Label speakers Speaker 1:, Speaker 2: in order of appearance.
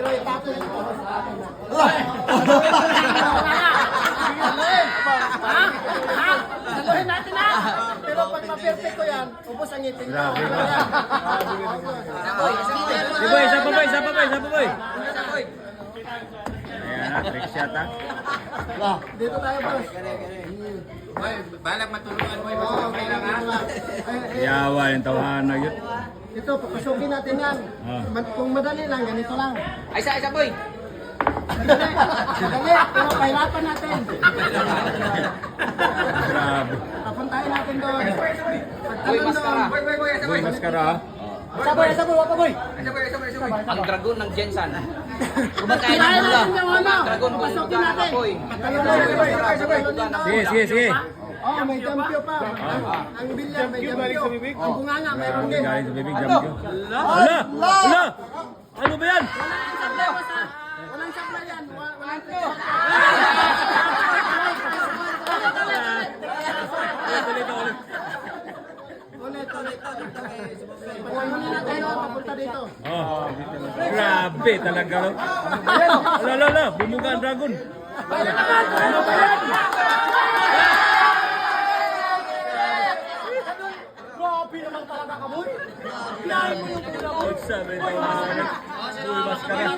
Speaker 1: Pero itapon ito sa akin na. Saluhin natin na! Pero pag ma-perfect ko yan, ubos ang ngipin ko.
Speaker 2: Si Boy, isa pa boy, isa pa boy, isa pa boy. Ayan na, trick shot ha.
Speaker 1: Dito tayo, boss.
Speaker 3: Balak matulungan mo yung kailangan.
Speaker 2: Yawa yung tawahan na yun.
Speaker 1: Ito, papasukin natin yan. Kung madali lang, ganito lang.
Speaker 3: Ay, isa boy.
Speaker 1: Madali, pero pahirapan natin.
Speaker 2: Grabe.
Speaker 1: Papuntahin natin doon.
Speaker 3: Boy, maskara.
Speaker 2: Boy, maskara ha.
Speaker 1: Isa boy, wapa boy.
Speaker 3: Ang dragon ng Jensen.
Speaker 1: Kumakain natin yung ano.
Speaker 3: Dragon, boy.
Speaker 1: Papasukin natin. Patalon natin.
Speaker 2: Sige, sige, sige.
Speaker 1: Oh, may jampyo pa. Ang bilyan, may jampyo. Ang bunganga, mayroon din.
Speaker 2: Galing sa bibig, jump yun. Ala! Ala! Ano ba yan?
Speaker 1: Walang supply yan. Walang supply. Ulit. Pagkakunin natin, papunta dito.
Speaker 2: Oh, grabe talaga. No? Ala, bumuga ang dragon.
Speaker 1: Ano ba yan? Grabe naman talaga ka, boy. Biyahin mo yung pula mo.
Speaker 2: Sabi ito, boy, maskara.